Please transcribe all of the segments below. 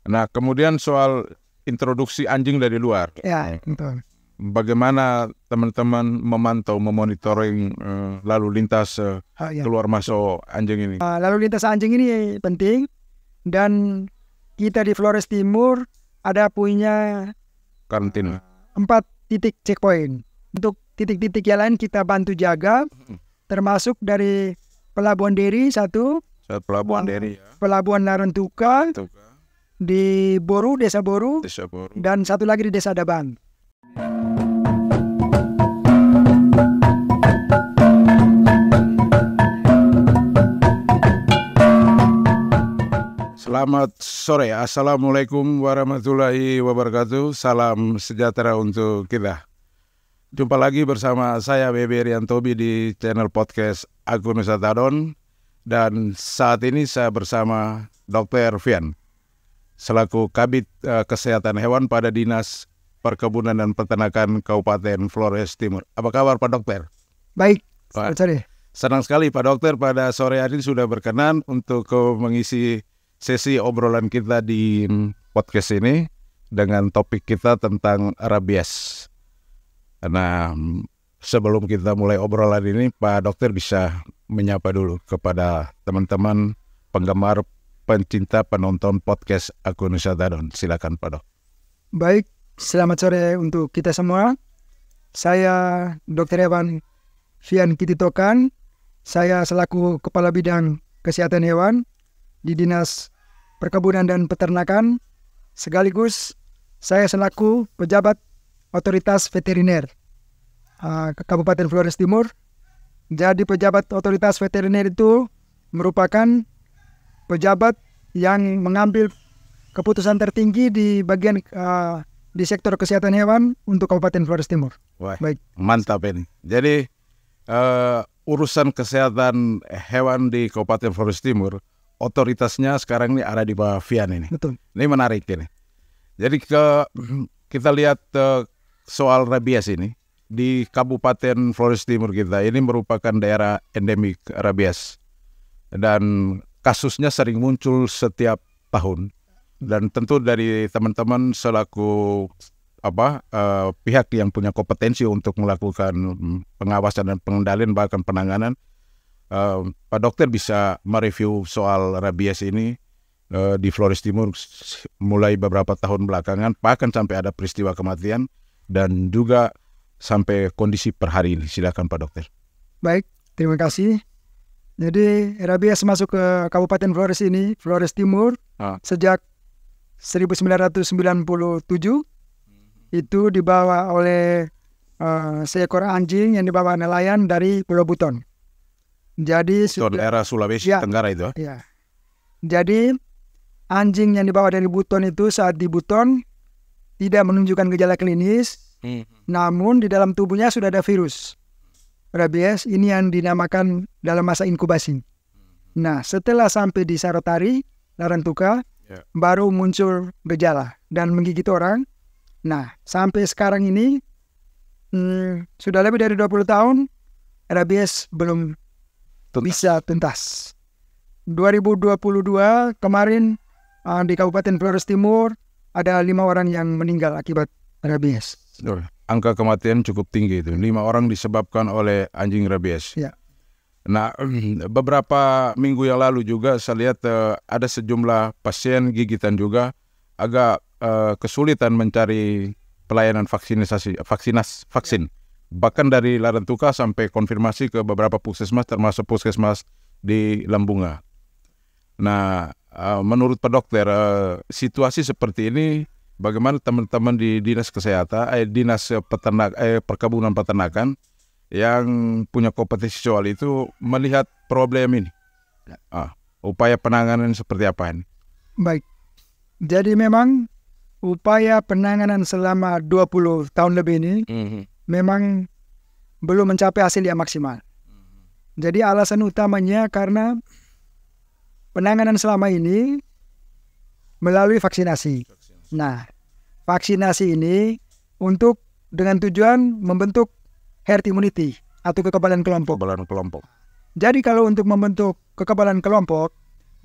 Nah, kemudian soal introduksi anjing dari luar. Ya, betul. Bagaimana teman-teman memantau, memonitoring lalu lintas Ya. keluar masuk anjing ini? Lalu lintas anjing ini penting, dan kita di Flores Timur ada punya Karantina 4 titik checkpoint. Untuk titik-titik yang lain kita bantu jaga, termasuk dari Pelabuhan Deri 1, Pelabuhan Deri, Pelabuhan Larantuka, di Boru, Desa Boru, dan satu lagi di Desa Daban. Selamat sore, Assalamualaikum warahmatullahi wabarakatuh. Salam sejahtera untuk kita. Jumpa lagi bersama saya Bebe Riantobi di channel podcast Aku Nusa Tadon. Dan saat ini saya bersama Dr. Fian selaku Kabid Kesehatan Hewan pada Dinas Perkebunan dan Peternakan Kabupaten Flores Timur. Apa kabar Pak Dokter? Baik, Pak, sorry. Senang sekali Pak Dokter pada sore hari ini sudah berkenan untuk mengisi sesi obrolan kita di podcast ini dengan topik kita tentang rabies. Nah, sebelum kita mulai obrolan ini, Pak Dokter bisa menyapa dulu kepada teman-teman penggemar, pencinta, penonton podcast Aku Nusa Tadon. Silakan Pak Dok. Baik, selamat sore untuk kita semua. Saya Dr. Evan Fian Kititokan. Saya selaku Kepala Bidang Kesehatan Hewan di Dinas Perkebunan dan Peternakan, sekaligus saya selaku pejabat otoritas veteriner Kabupaten Flores Timur. Jadi pejabat otoritas veteriner itu merupakan pejabat yang mengambil keputusan tertinggi di bagian di sektor kesehatan hewan untuk Kabupaten Flores Timur. Wah, baik. Mantap ini. Jadi urusan kesehatan hewan di Kabupaten Flores Timur, otoritasnya sekarang ini ada di bawah Fian ini. Betul. Ini menarik ini. Jadi kita lihat soal rabies ini di Kabupaten Flores Timur kita ini merupakan daerah endemik rabies dan kasusnya sering muncul setiap tahun. Dan tentu dari teman-teman selaku pihak yang punya kompetensi untuk melakukan pengawasan dan pengendalian bahkan penanganan, Pak Dokter bisa mereview soal rabies ini di Flores Timur mulai beberapa tahun belakangan, bahkan sampai ada peristiwa kematian dan juga sampai kondisi per hari ini. Silakan Pak Dokter. Baik, terima kasih. Jadi rabies masuk ke Kabupaten Flores ini, Flores Timur, sejak 1997 itu dibawa oleh seekor anjing yang dibawa nelayan dari Pulau Buton. Jadi daerah Sulawesi Tenggara itu. Ya. Jadi anjing yang dibawa dari Buton itu saat di Buton tidak menunjukkan gejala klinis, namun di dalam tubuhnya sudah ada virus rabies. Ini yang dinamakan dalam masa inkubasi. Nah, setelah sampai di Sarotari, Larantuka, baru muncul gejala dan menggigit orang. Nah, sampai sekarang ini sudah lebih dari 20 tahun rabies belum bisa tuntas. 2022 kemarin di Kabupaten Flores Timur ada 5 orang yang meninggal akibat rabies. Angka kematian cukup tinggi itu. 5 orang disebabkan oleh anjing rabies. Ya. Nah, beberapa minggu yang lalu juga saya lihat ada sejumlah pasien gigitan juga agak kesulitan mencari pelayanan vaksin. Bahkan dari Larantuka sampai konfirmasi ke beberapa puskesmas termasuk puskesmas di Lambunga. Nah, menurut Pak Dokter, situasi seperti ini bagaimana teman-teman di Dinas Kesehatan, Dinas Perkebunan Peternakan yang punya kompetensi soal itu melihat problem ini? Upaya penanganan seperti apa ini? Baik. Jadi memang upaya penanganan selama 20 tahun lebih ini memang belum mencapai hasil yang maksimal. Jadi alasan utamanya karena penanganan selama ini melalui vaksinasi. Nah, vaksinasi ini dengan tujuan membentuk herd immunity atau kekebalan kelompok. Jadi kalau untuk membentuk kekebalan kelompok,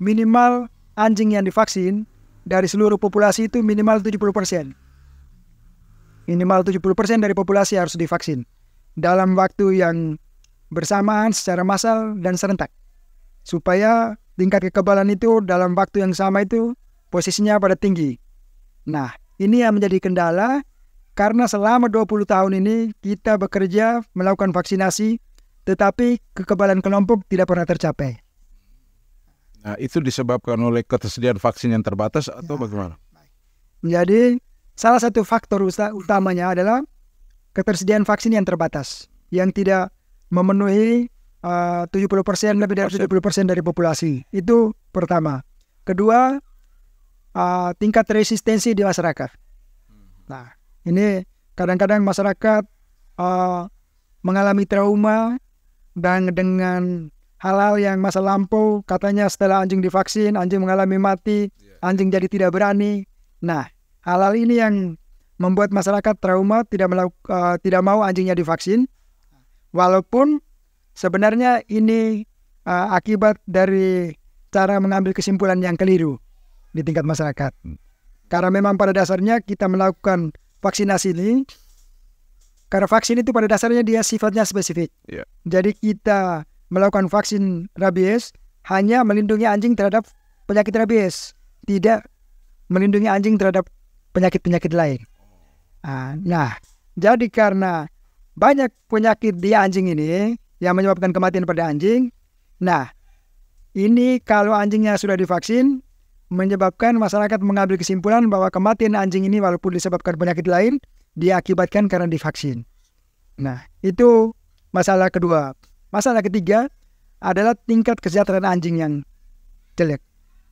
minimal anjing yang divaksin dari seluruh populasi itu minimal 70%. Minimal 70% dari populasi harus divaksin dalam waktu yang bersamaan secara massal dan serentak. Supaya tingkat kekebalan itu dalam waktu yang sama itu posisinya pada tinggi. Nah, ini yang menjadi kendala karena selama 20 tahun ini kita bekerja melakukan vaksinasi, tetapi kekebalan kelompok tidak pernah tercapai. Nah, itu disebabkan oleh ketersediaan vaksin yang terbatas atau bagaimana? Jadi, salah satu faktor utamanya adalah ketersediaan vaksin yang terbatas, yang tidak memenuhi 70%, lebih dari 70% dari populasi. Itu pertama. Kedua, tingkat resistensi di masyarakat. Nah, ini kadang-kadang masyarakat mengalami trauma dan dengan hal-hal yang masa lampau, katanya setelah anjing divaksin, anjing mengalami mati, anjing jadi tidak berani. Nah, hal-hal ini yang membuat masyarakat trauma, tidak mau anjingnya divaksin. Walaupun sebenarnya ini akibat dari cara mengambil kesimpulan yang keliru di tingkat masyarakat. Karena memang pada dasarnya kita melakukan vaksinasi ini, karena vaksin itu pada dasarnya dia sifatnya spesifik. Jadi kita melakukan vaksin rabies hanya melindungi anjing terhadap penyakit rabies, tidak melindungi anjing terhadap penyakit-penyakit lain. Nah, jadi karena banyak penyakit di anjing ini yang menyebabkan kematian pada anjing, nah ini kalau anjingnya sudah divaksin, menyebabkan masyarakat mengambil kesimpulan bahwa kematian anjing ini walaupun disebabkan penyakit lain, diakibatkan karena divaksin. Nah, itu masalah kedua. Masalah ketiga adalah tingkat kesejahteraan anjing yang jelek.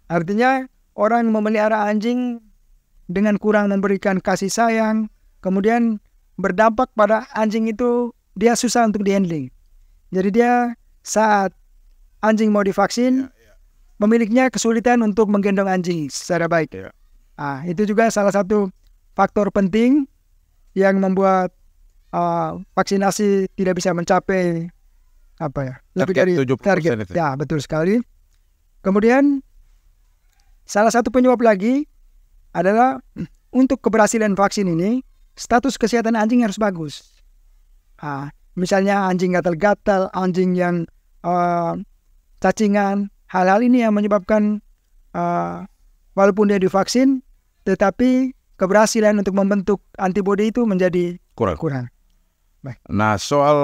Artinya orang memelihara anjing dengan kurang memberikan kasih sayang, kemudian berdampak pada anjing itu dia susah untuk di-handling. Jadi dia saat anjing mau divaksin, pemiliknya kesulitan untuk menggendong anjing secara baik. Itu juga salah satu faktor penting yang membuat vaksinasi tidak bisa mencapai lebih dari target. Ya, betul sekali. Kemudian salah satu penyebab lagi adalah untuk keberhasilan vaksin ini, status kesehatan anjing harus bagus. Misalnya anjing gatal-gatal, anjing yang cacingan, hal-hal ini yang menyebabkan walaupun dia divaksin, tetapi keberhasilan untuk membentuk antibodi itu menjadi kurang. Baik. Nah, soal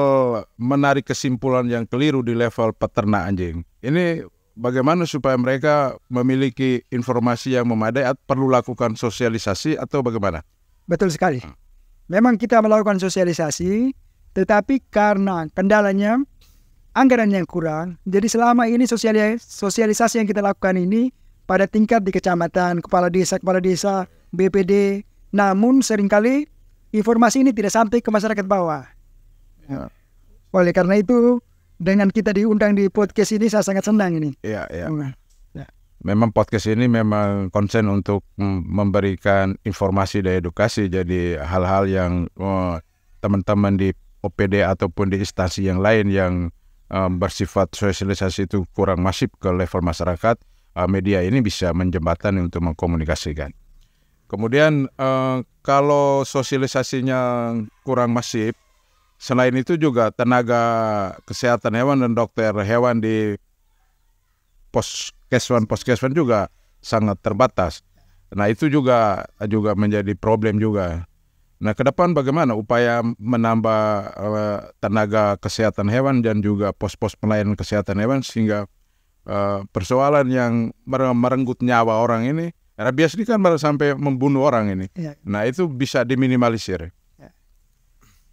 menarik kesimpulan yang keliru di level peternak anjing, ini bagaimana supaya mereka memiliki informasi yang memadai atau perlu lakukan sosialisasi atau bagaimana? Betul sekali. Memang kita melakukan sosialisasi, tetapi karena kendalanya anggaran yang kurang, jadi selama ini sosialisasi yang kita lakukan ini pada tingkat di kecamatan, kepala desa, BPD, namun seringkali informasi ini tidak sampai ke masyarakat bawah. Oleh karena itu, dengan kita diundang di podcast ini, saya sangat senang ini. Iya. Memang podcast ini memang konsen untuk memberikan informasi dan edukasi. Jadi hal-hal yang teman-teman di OPD ataupun di instansi yang lain yang bersifat sosialisasi itu kurang masif ke level masyarakat, media ini bisa menjembatani untuk mengkomunikasikan. Kemudian kalau sosialisasinya kurang masif, selain itu juga tenaga kesehatan hewan dan dokter hewan di poskeswan juga sangat terbatas. Nah, itu juga menjadi problem juga. Nah, ke depan bagaimana upaya menambah tenaga kesehatan hewan dan juga pos-pos pelayanan kesehatan hewan sehingga persoalan yang merenggut nyawa orang ini, rabies ini kan baru sampai membunuh orang ini. Nah, itu bisa diminimalisir.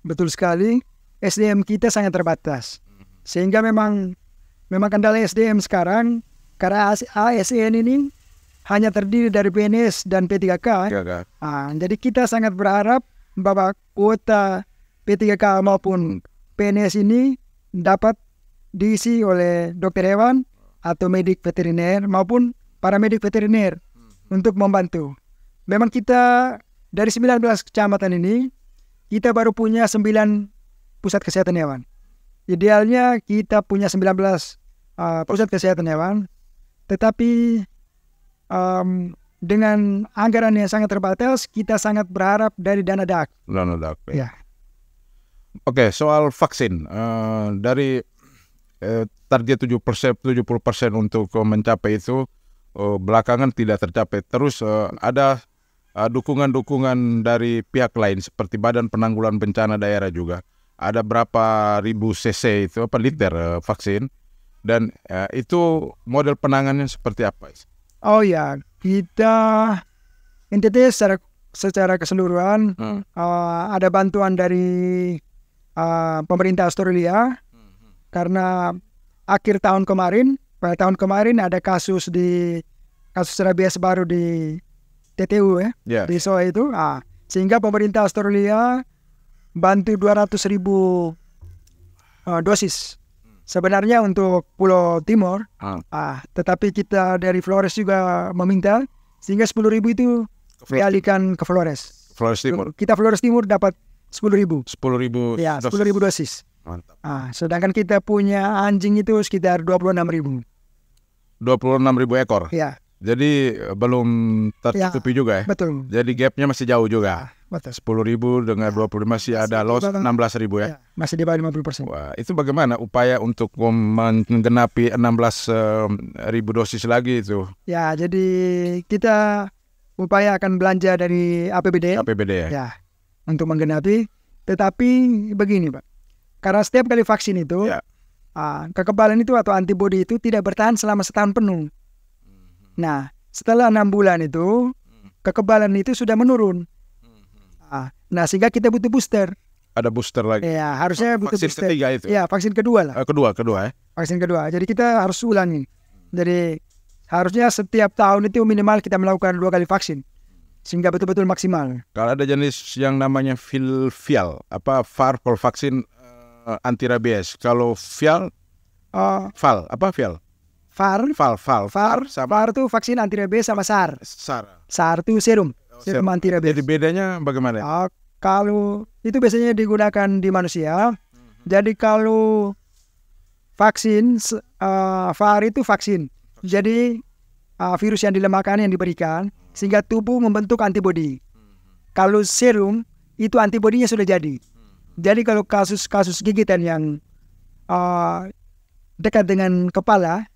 Betul sekali, SDM kita sangat terbatas. Sehingga memang kendala SDM sekarang, karena ASN ini hanya terdiri dari PNS dan P3K. Jadi kita sangat berharap bahwa kuota P3K maupun PNS ini dapat diisi oleh dokter hewan atau medik veteriner maupun paramedik veteriner untuk membantu. Memang kita dari 19 kecamatan ini, kita baru punya 9 pusat kesehatan hewan. Idealnya kita punya 19 pusat kesehatan hewan, tetapi dengan anggaran yang sangat terbatas, kita sangat berharap dari dana DAK. Dana DAK. Ya. Oke, soal vaksin dari target 70% untuk mencapai itu belakangan tidak tercapai. Terus ada dukungan-dukungan dari pihak lain seperti Badan Penanggulangan Bencana Daerah juga. Ada berapa ribu cc itu liter vaksin, dan itu model penanganannya seperti apa? Oh ya, kita NTT secara keseluruhan ada bantuan dari pemerintah Australia karena pada tahun kemarin ada kasus rabies baru di TTU di SOA itu, sehingga pemerintah Australia bantu 200.000 dosis sebenarnya untuk Pulau Timur, tetapi kita dari Flores juga meminta sehingga 10.000 itu dialihkan ke Flores. Flores Timur. Kita Flores Timur dapat 10.000. 10.000 ya, 10.000 dosis. Mantap. Sedangkan kita punya anjing itu sekitar 26.000. 26.000 ekor. Ya. Jadi belum tertutupi juga ya. Betul. Jadi gapnya masih jauh juga. Betul. 10.000 dengan 20 masih ada loss 16.000 ya. Masih di bawah 50%. Wah, itu bagaimana upaya untuk menggenapi 16.000 dosis lagi itu? Ya, jadi kita upaya akan belanja dari APBD. APBD ya. Ya, untuk menggenapi. Tetapi begini, Pak. Karena setiap kali vaksin itu, kekebalan itu atau antibodi itu tidak bertahan selama setahun penuh. Nah, setelah 6 bulan itu, kekebalan itu sudah menurun. Nah, sehingga kita butuh booster. Ada booster lagi. Ya, harusnya butuh vaksin booster. Ketiga itu. Ya, vaksin kedua lah. Kedua ya. Vaksin kedua. Jadi kita harus ulangi. Jadi harusnya setiap tahun itu minimal kita melakukan 2 kali vaksin, sehingga betul-betul maksimal. Kalau ada jenis yang namanya VAR, for vaksin anti rabies. Kalau VAR, VAR itu vaksin anti rabies sama SAR. SAR itu serum anti rabies. Jadi bedanya bagaimana? Kalau itu biasanya digunakan di manusia. Jadi kalau vaksin VAR itu vaksin. Jadi virus yang dilemahkan yang diberikan sehingga tubuh membentuk antibodi. Kalau serum itu antibodinya sudah jadi. Jadi kalau kasus gigitan yang dekat dengan kepala,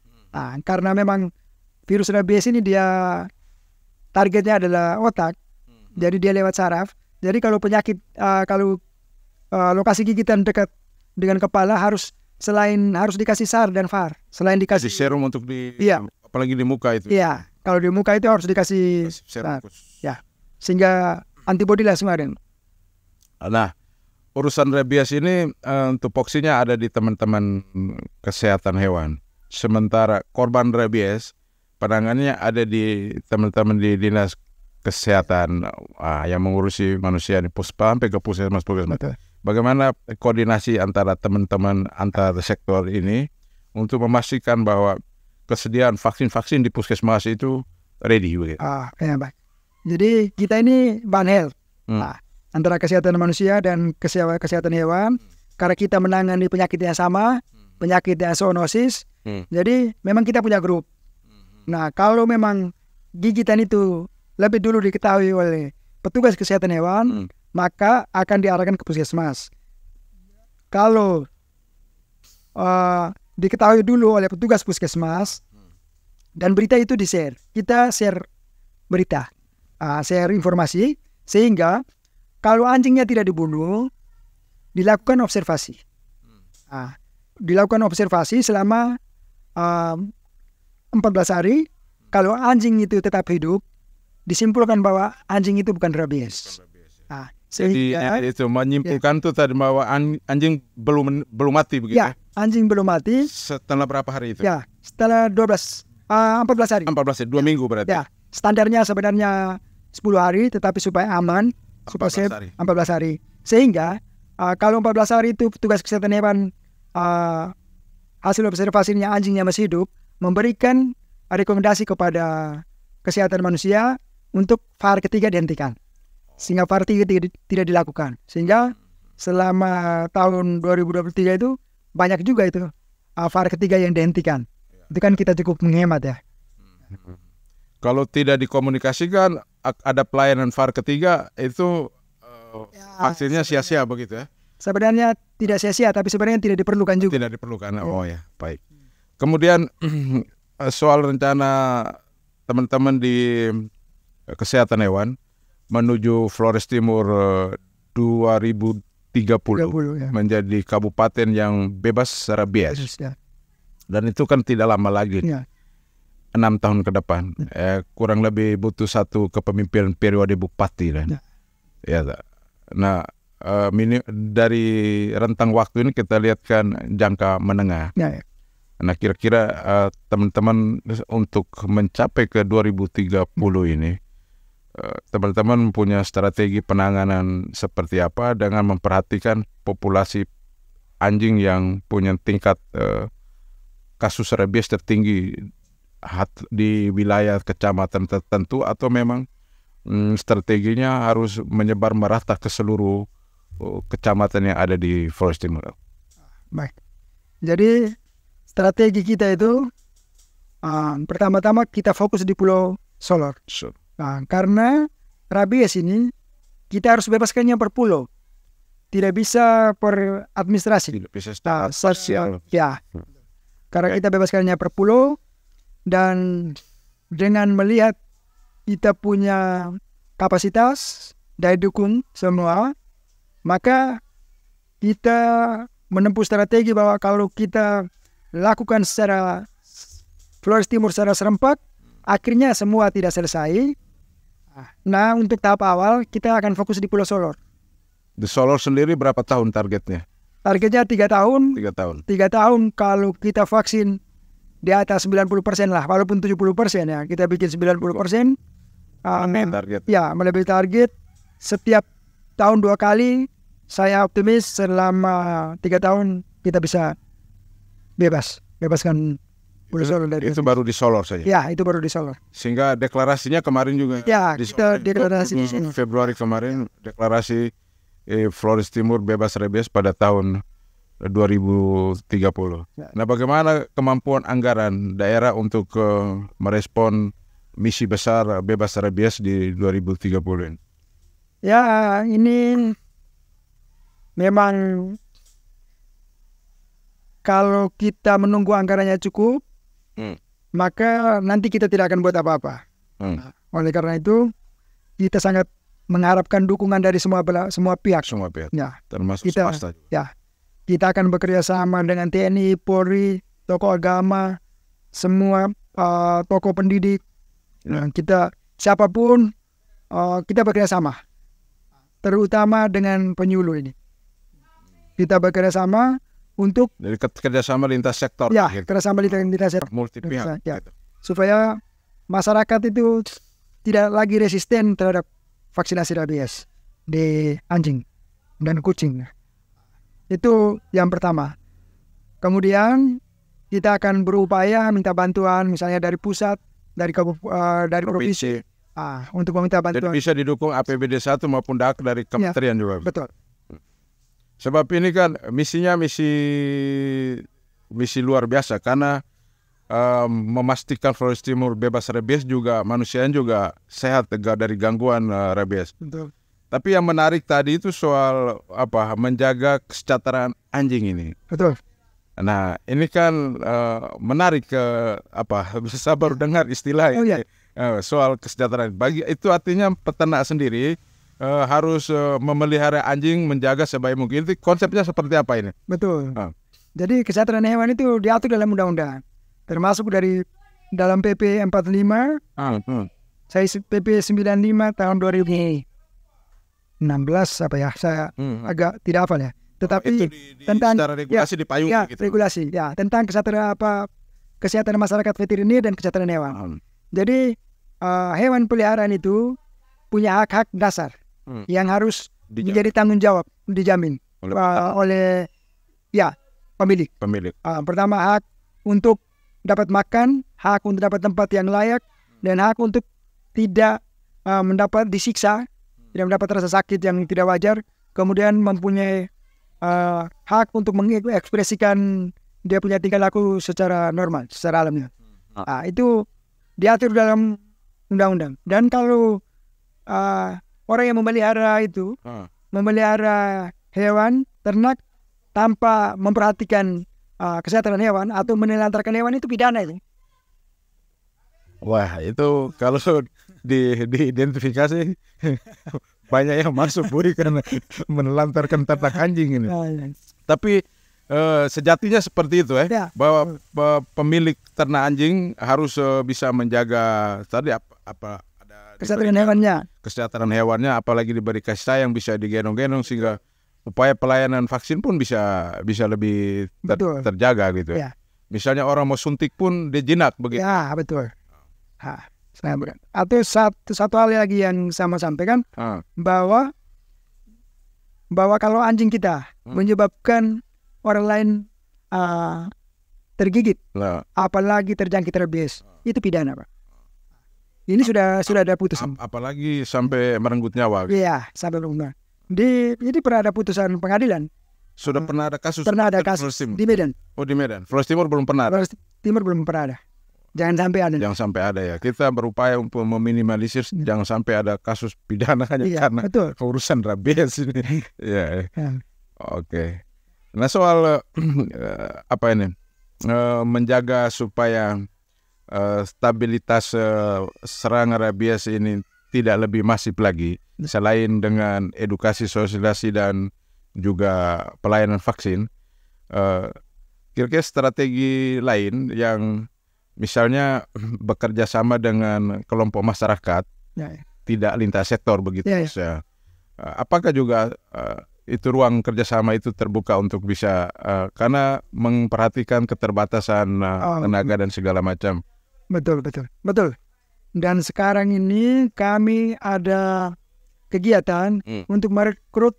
karena memang virus rabies ini dia targetnya adalah otak, jadi dia lewat saraf. Jadi kalau penyakit, lokasi gigitan dekat dengan kepala harus dikasih SAR dan VAR. Selain dikasih serum untuk apalagi di muka itu. Iya, kalau di muka itu harus dikasih serum. Ya, sehingga antibodi langsung ada. Nah, urusan rabies ini tupoksinya ada di teman-teman kesehatan hewan. Sementara korban rabies penanganannya ada di teman-teman di dinas kesehatan yang mengurusi manusia di puspa sampai ke puskesmas. Bagaimana koordinasi antara teman-teman antar sektor ini untuk memastikan bahwa kesediaan vaksin-vaksin di puskesmas itu ready begitu? Ya, baik. Jadi kita ini One Health antara kesehatan manusia dan kesehatan hewan, karena kita menangani penyakit yang sama, penyakit yang zoonosis. Jadi memang kita punya grup. Nah, kalau memang gigitan itu lebih dulu diketahui oleh petugas kesehatan hewan, maka akan diarahkan ke puskesmas. Kalau diketahui dulu oleh petugas puskesmas dan berita itu di-share, kita share berita, share informasi, sehingga kalau anjingnya tidak dibunuh, dilakukan observasi. Dilakukan observasi selama 14 hari. Kalau anjing itu tetap hidup, disimpulkan bahwa anjing itu bukan rabies. Jadi itu menyimpulkan tuh tadi bahwa anjing belum mati begitu? Ya, anjing belum mati. Setelah berapa hari itu? Ya, setelah 14 hari. 14 hari, 2 minggu berarti? Ya, standarnya sebenarnya 10 hari, tetapi supaya aman, supaya safe, 14 hari. Sehingga kalau 14 hari itu petugas kesehatan hewan hasil observasinya anjingnya masih hidup, memberikan rekomendasi kepada kesehatan manusia untuk VAR ketiga dihentikan. Sehingga VAR tidak dilakukan. Sehingga selama tahun 2023 itu banyak juga itu VAR ketiga yang dihentikan. Itu kan kita cukup menghemat ya. Kalau tidak dikomunikasikan ada pelayanan VAR ketiga itu vaksinnya sia-sia begitu ya? Sebenarnya tidak sia-sia, tapi sebenarnya tidak diperlukan juga. Tidak diperlukan. Oh ya, baik. Kemudian soal rencana teman-teman di kesehatan hewan menuju Flores Timur 2030 ya. menjadi kabupaten yang bebas rabies. Ya. Dan itu kan tidak lama lagi. Ya. 6 tahun ke depan. Kurang lebih butuh satu kepemimpinan periode bupati kan. Ya. Nah, dari rentang waktu ini kita lihat kan jangka menengah. Ya. Nah, kira-kira teman-teman untuk mencapai ke 2030 ini, teman-teman punya strategi penanganan seperti apa dengan memperhatikan populasi anjing yang punya tingkat kasus rabies tertinggi di wilayah kecamatan tertentu, atau memang strateginya harus menyebar merata ke seluruh kecamatan yang ada di Flores Timur? Baik. Jadi strategi kita itu pertama-tama kita fokus di Pulau Solor. Nah, karena rabies ini kita harus bebaskannya per pulau, tidak bisa per administrasi. Tidak bisa sosial. Ya, karena kita bebaskannya per pulau, dan dengan melihat kita punya kapasitas daya dukung semua, maka kita menempuh strategi bahwa kalau kita lakukan secara Flores Timur secara serempak, akhirnya semua tidak selesai. Nah, untuk tahap awal kita akan fokus di Pulau Solor. Di Solor sendiri berapa tahun targetnya? Targetnya 3 tahun. 3 tahun. 3 tahun kalau kita vaksin di atas 90% lah, walaupun 70% ya, kita bikin 90%. Target. Ya, melebihi target. Setiap tahun 2 kali, saya optimis selama 3 tahun kita bisa bebaskan Pulau Solor dari itu baru di Solor saja. Ya, itu baru di Solor. Sehingga deklarasinya kemarin juga. Ya, di kita deklarasi di sini. Februari kemarin deklarasi Flores Timur bebas rabies pada tahun 2030. Ya. Nah, bagaimana kemampuan anggaran daerah untuk merespon misi besar bebas rabies di 2030 ini? Ya, ini memang kalau kita menunggu anggarannya cukup, maka nanti kita tidak akan buat apa-apa. Oleh karena itu, kita sangat mengharapkan dukungan dari semua pihak. Semua pihak, ya, termasuk swasta. Ya, kita akan bekerja sama dengan TNI, Polri, tokoh agama, semua tokoh pendidik. Nah, kita siapapun kita bekerja sama, terutama dengan penyuluh ini. Kita bekerja sama untuk dari kerjasama lintas sektor. Ya, gitu. kerjasama lintas sektor. Multi pihak. Ya. Gitu. Supaya masyarakat itu tidak lagi resisten terhadap vaksinasi rabies di anjing dan kucing. Itu yang pertama. Kemudian kita akan berupaya minta bantuan, misalnya dari pusat, dari provinsi, untuk meminta bantuan. Jadi bisa didukung APBD 1 maupun DAK dari kementerian juga. Betul. Sebab ini kan misinya misi luar biasa, karena memastikan Flores Timur bebas rabies juga manusianya juga sehat dari gangguan rabies. Betul. Tapi yang menarik tadi itu soal menjaga kesejahteraan anjing ini. Betul. Nah, ini kan menarik saya baru dengar istilah ini. Soal kesejahteraan. Bagi itu artinya peternak sendiri harus memelihara anjing, menjaga sebaik mungkin. Itu konsepnya seperti apa ini? Betul. Jadi kesejahteraan hewan itu diatur dalam undang-undang, termasuk dari dalam PP 45, saya PP 95 tahun 2016 saya agak tidak hafal ya. Tetapi itu tentang secara regulasi dipayungi gitu. Regulasi ya, tentang kesehatan masyarakat veteriner dan kesehatan hewan. Jadi hewan peliharaan itu punya hak-hak dasar yang harus menjadi tanggung jawab, dijamin oleh pemilik. Pertama, hak untuk dapat makan, hak untuk dapat tempat yang layak, dan hak untuk tidak mendapat disiksa, tidak mendapat rasa sakit yang tidak wajar. Kemudian mempunyai hak untuk mengekspresikan dia punya tingkah laku secara normal, secara alamiah. Itu diatur dalam undang-undang. Dan kalau orang yang memelihara hewan ternak tanpa memperhatikan kesehatan hewan atau menelantarkan hewan itu pidana itu. Wah, itu kalau diidentifikasi banyak yang masuk Budi karena menelantarkan ternak anjing ini. Tapi sejatinya seperti itu Ya. bahwa pemilik ternak anjing harus bisa menjaga tadi ada Kesehatan hewannya. kesehatan hewannya, apalagi diberi kasih sayang, bisa digendong-gendong sehingga upaya pelayanan vaksin pun bisa lebih Betul. terjaga gitu. Ya. Misalnya orang mau suntik pun dia jinak begitu. Ya, betul. Atau satu hal lagi yang sama sampaikan bahwa kalau anjing kita menyebabkan orang lain tergigit, apalagi terjangkit rabies, itu pidana, Pak. Ini sudah ada putusan. Apalagi sampai merenggut nyawa. Iya, sampai merenggut. Jadi pernah ada putusan pengadilan. Sudah pernah ada kasus? Pernah ada kasus di Medan. Oh, di Medan. Flores Timur belum pernah ada? Flores Timur belum pernah ada. Jangan sampai ada. Jangan sampai ada ya. Kita berupaya untuk meminimalisir jangan sampai ada kasus pidana hanya karena urusan rabies ini. Ya. Oke. Nah, soal apa ini? Menjaga supaya stabilitas serangan rabies ini tidak lebih masif lagi, selain dengan edukasi, sosialisasi dan juga pelayanan vaksin, kira-kira strategi lain yang misalnya bekerja sama dengan kelompok masyarakat, tidak lintas sektor begitu. Apakah juga itu ruang kerjasama itu terbuka untuk bisa karena memperhatikan keterbatasan tenaga dan segala macam. Betul. Dan sekarang ini kami ada kegiatan untuk merekrut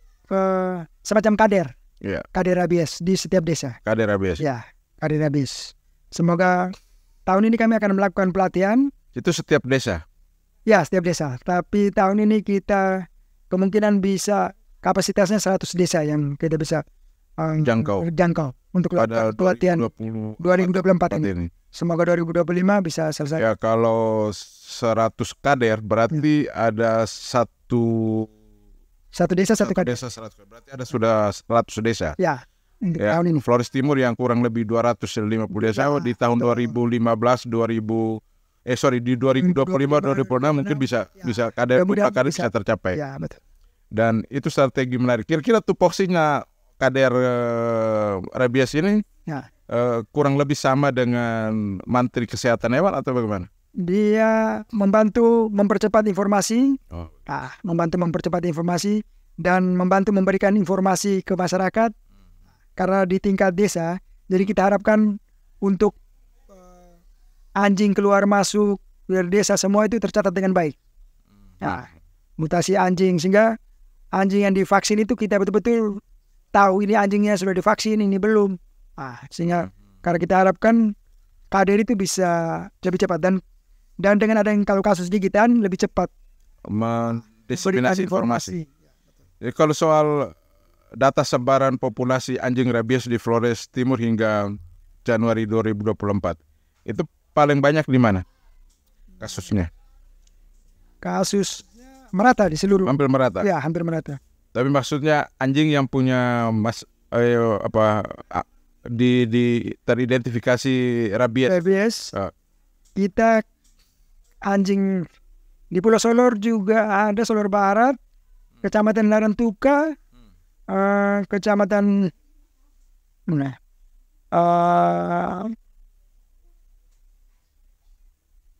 semacam kader rabies di setiap desa. Kader rabies. Ya, kader rabies. Semoga tahun ini kami akan melakukan pelatihan. Itu setiap desa? Ya, setiap desa. Tapi tahun ini kita kemungkinan bisa kapasitasnya 100 desa yang kita bisa jangkau untuk pelatihan 2024 ini. Semoga 2025 bisa selesai. Ya, kalau 100 kader berarti ada satu desa, satu kader. Berarti ada sudah 100 desa. Ya, tahun ini. Flores Timur yang kurang lebih 250 desa di tahun 2025 di 2025 2026 mungkin bisa kader bisa tercapai. Ya, betul. Dan itu strategi menarik. Kira-kira tupoksinya kader rabies ini kurang lebih sama dengan Menteri Kesehatan Hewan atau bagaimana? Dia membantu mempercepat informasi, dan membantu memberikan informasi ke masyarakat. Karena di tingkat desa, jadi kita harapkan untuk anjing keluar masuk dari desa semua itu tercatat dengan baik. Mutasi anjing, sehingga anjing yang divaksin itu kita betul-betul tahu ini anjingnya sudah divaksin, ini belum. Sehingga karena kita harapkan kader itu bisa lebih cepat dan dengan ada yang kalau kasus gigitan lebih cepat mendiseminasi informasi. Jadi kalau soal data sebaran populasi anjing rabies di Flores Timur hingga Januari 2024 itu paling banyak di mana kasusnya? Kasus merata di seluruh. Hampir merata. Ya, hampir merata. Tapi maksudnya anjing yang punya teridentifikasi rabies. Kita anjing di Pulau Solor juga ada, Solor Barat, Kecamatan Larantuka, Kecamatan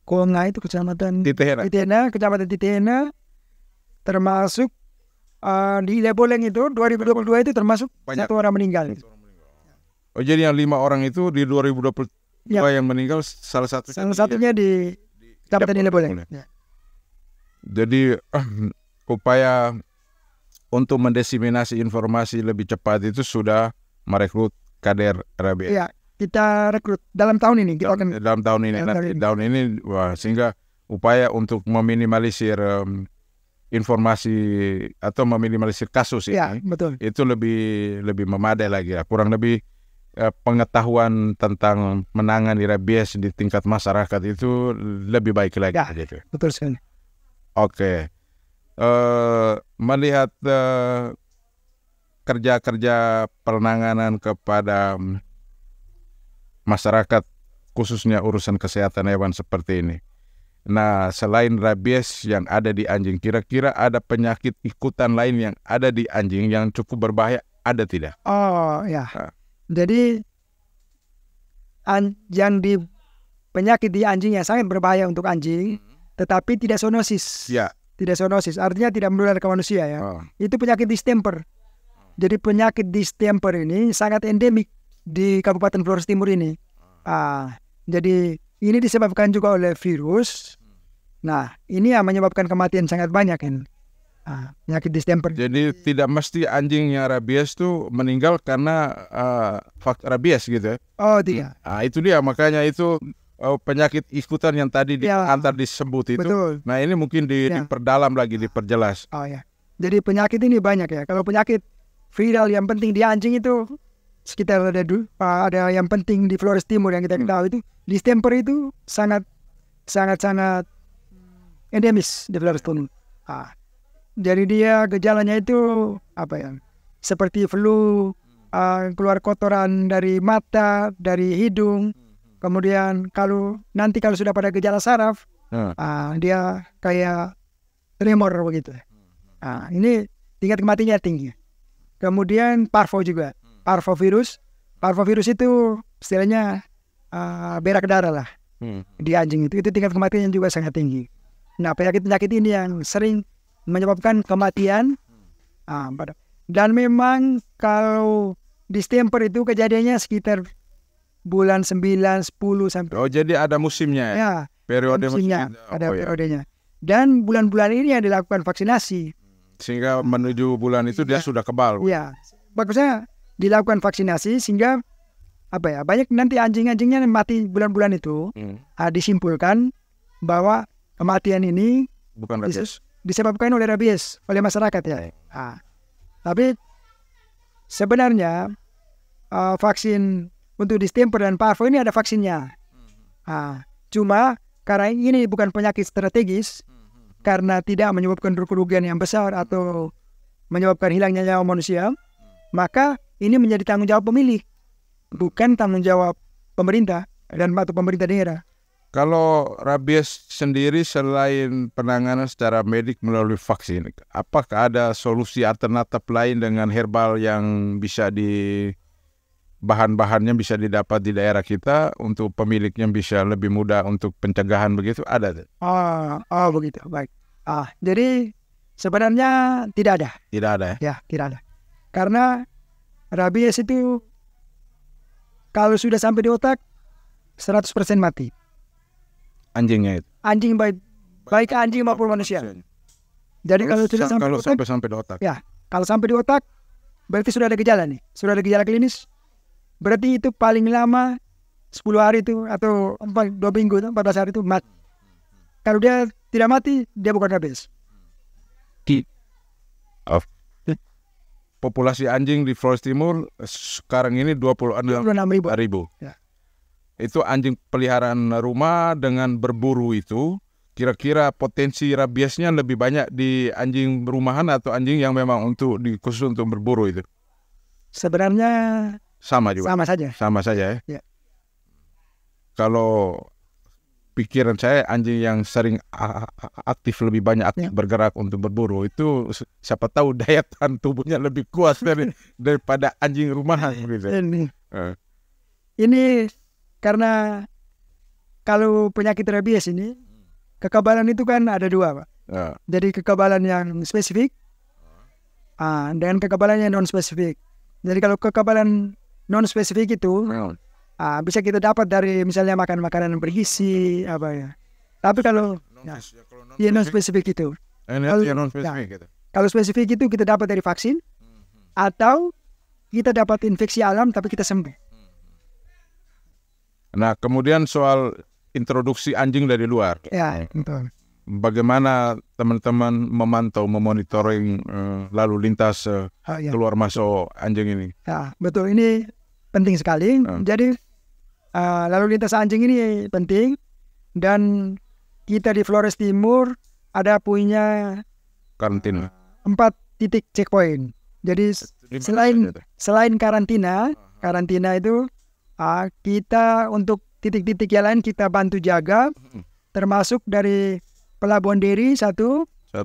Konga itu Kecamatan Titena, termasuk di Leboleng itu 2022 itu termasuk banyak. 1 orang meninggal. Oh, jadi yang 5 orang itu di 2022 yang meninggal salah satunya di Kecamatan Leboleng. Jadi upaya untuk mendesiminasi informasi lebih cepat itu sudah merekrut kader rabies. Iya, kita rekrut dalam tahun ini. Dalam tahun ini sehingga upaya untuk meminimalisir informasi atau meminimalisir kasus ini, betul. Itu lebih memadai lagi ya. Kurang lebih pengetahuan tentang menangani rabies di tingkat masyarakat itu lebih baik lagi. Ya, gitu. betul sekali. Oke. Melihat kerja-kerja penanganan kepada masyarakat, khususnya urusan kesehatan hewan seperti ini. Nah, selain rabies yang ada di anjing, kira-kira ada penyakit ikutan lain yang ada di anjing yang cukup berbahaya, ada tidak? Oh ya, jadi penyakit di anjing yang sangat berbahaya untuk anjing, tetapi tidak zoonosis. Ya. Tidak zoonosis, artinya tidak menular ke manusia ya. Itu penyakit distemper. Jadi penyakit distemper ini sangat endemik di Kabupaten Flores Timur ini. Jadi ini disebabkan juga oleh virus. Nah, ini yang menyebabkan kematian sangat banyak kan. Penyakit distemper. Jadi tidak mesti anjing yang rabies itu meninggal karena rabies gitu ya? Oh tidak. Itu dia, makanya itu penyakit ikutan yang tadi antar disebut itu. Betul. Nah ini mungkin diperdalam lagi, diperjelas. Oh ya. Jadi penyakit ini banyak ya. Kalau penyakit viral yang penting di anjing itu sekitar ada yang penting di Flores Timur yang kita tahu itu distemper itu sangat endemis di Flores Timur. Jadi dia gejalanya itu seperti flu, keluar kotoran dari mata, dari hidung. Kemudian kalau sudah pada gejala saraf, dia kayak tremor begitu. Ini tingkat kematiannya tinggi. Kemudian parvo juga. Parvovirus itu istilahnya berak darah lah di anjing itu tingkat kematiannya juga sangat tinggi. Nah penyakit ini yang sering menyebabkan kematian. Dan memang kalau distemper itu kejadiannya sekitar bulan 9, 10 sampai. Oh jadi ada musimnya ya? Ya, periode musimnya. Ada periodenya. Dan bulan-bulan ini yang dilakukan vaksinasi. Sehingga menuju bulan itu dia sudah kebal. Iya, bagusnya dilakukan vaksinasi sehingga banyak nanti anjing-anjingnya mati bulan-bulan itu. Disimpulkan bahwa kematian ini bukan rabies. Disebabkan oleh rabies oleh masyarakat ya. Tapi sebenarnya vaksin untuk distemper dan parvo ini ada vaksinnya. Cuma karena ini bukan penyakit strategis, karena tidak menyebabkan kerugian yang besar atau menyebabkan hilangnya nyawa manusia, maka ini menjadi tanggung jawab pemilik, bukan tanggung jawab pemerintah atau pemerintah daerah. Kalau rabies sendiri selain penanganan secara medik melalui vaksin, apakah ada solusi alternatif lain dengan herbal yang bisa bahan-bahannya bisa didapat di daerah kita untuk pemiliknya bisa lebih mudah untuk pencegahan begitu, ada? Begitu, baik. Jadi sebenarnya tidak ada. Tidak ada ya? Ya, tidak ada. Karena rabies itu kalau sudah sampai di otak 100% mati. Anjingnya itu? Anjing baik anjing maupun manusia. Jadi kalau sudah sampai di otak? Ya, kalau sampai di otak berarti sudah ada gejala nih. Sudah ada gejala klinis. Berarti itu paling lama 10 hari itu atau 2 minggu, 14 hari itu mati. Kalau dia tidak mati, dia bukan rabies. Populasi anjing di Flores Timur sekarang ini 26.000. Ya. Itu anjing peliharaan rumah dengan berburu itu, kira-kira potensi rabiesnya lebih banyak di anjing rumahan atau anjing yang memang khusus untuk berburu itu? Sebenarnya sama juga. Sama saja ya. Kalau pikiran saya anjing yang sering aktif lebih banyak bergerak untuk berburu itu siapa tahu daya tahan tubuhnya lebih kuat daripada anjing rumahan gitu. Ini karena kalau penyakit rabies ini kekebalan itu kan ada 2, Pak. Jadi kekebalan yang spesifik dan kekebalan yang non spesifik. Jadi kalau kekebalan non spesifik itu bisa kita dapat dari misalnya makan makanan bergizi Tapi kalau non spesifik itu, kalau spesifik itu kita dapat dari vaksin atau kita dapat infeksi alam tapi kita sembuh. Nah, kemudian soal introduksi anjing dari luar. Ya, betul. Bagaimana teman-teman memantau, memonitoring lalu lintas keluar masuk anjing ini? Ya, betul. Ini penting sekali. Jadi lalu lintas anjing ini penting, dan kita di Flores Timur ada punya Karantina. 4 titik checkpoint. Jadi selain karantina itu kita untuk titik-titik yang lain kita bantu jaga, termasuk dari Pelabuhan Deri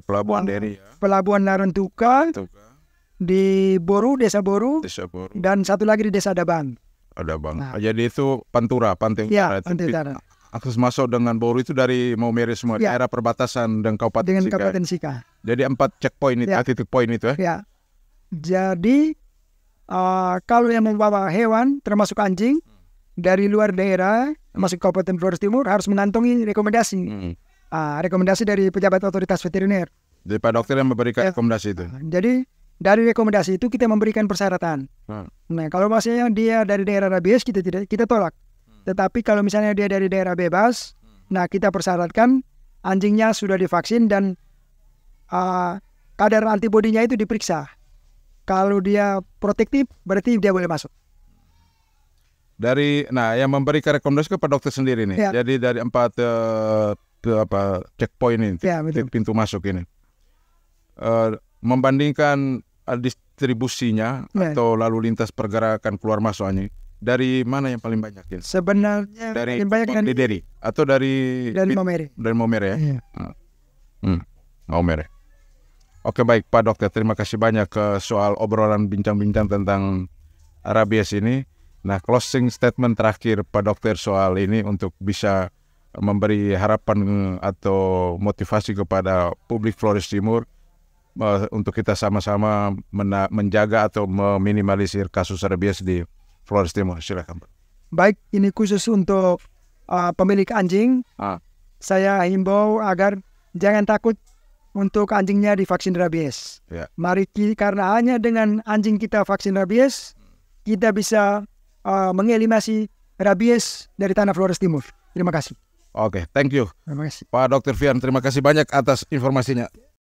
Pelabuhan Deri, Pelabuhan Larantuka, di Boru, Desa Boru, dan satu lagi di Desa Adabang. Jadi itu Pantura, Pantai Ya, Utara. Pantai Utara. Akses masuk dengan Boru itu dari Maumere semua, Ya. daerah perbatasan dengan Kabupaten Sika. Kabupaten Sika. Jadi 4 checkpoint itu, Ya. titik poin itu ya. Ya. Jadi kalau yang membawa hewan termasuk anjing dari luar daerah masuk Kabupaten Flores Timur harus mengantongi rekomendasi. Rekomendasi dari pejabat otoritas veteriner. Jadi Pak Dokter yang memberikan rekomendasi itu. Jadi dari rekomendasi itu kita memberikan persyaratan. Nah, kalau misalnya dia dari daerah rabies kita tolak. Tetapi kalau misalnya dia dari daerah bebas, nah kita persyaratkan anjingnya sudah divaksin dan kadar antibodinya itu diperiksa. Kalau dia protektif berarti dia boleh masuk. Yang memberikan rekomendasi ke Pak Dokter sendiri nih. Ya. Jadi dari 4 checkpoint ini, Ya, betul. pintu masuk ini. Membandingkan distribusinya atau lalu lintas pergerakan keluar masuk anjing, dari mana yang paling banyak? Sebenarnya Dari paling banyak di Deri atau dari Maumere. Dari Maumere ya? Iya. Maumere. Oke, baik Pak Dokter, terima kasih banyak soal obrolan bincang-bincang tentang rabies ini. Nah, closing statement terakhir Pak Dokter soal ini untuk bisa memberi harapan atau motivasi kepada publik Flores Timur untuk kita sama-sama menjaga atau meminimalisir kasus rabies di Flores Timur. Silakan Pak. Baik, ini khusus untuk pemilik anjing. Saya himbau agar jangan takut untuk anjingnya divaksin rabies. Ya. Mari karena hanya dengan anjing kita vaksin rabies, kita bisa mengeliminasi rabies dari tanah Flores Timur. Terima kasih. Oke, thank you. Terima kasih. Pak Dr. Fian, terima kasih banyak atas informasinya.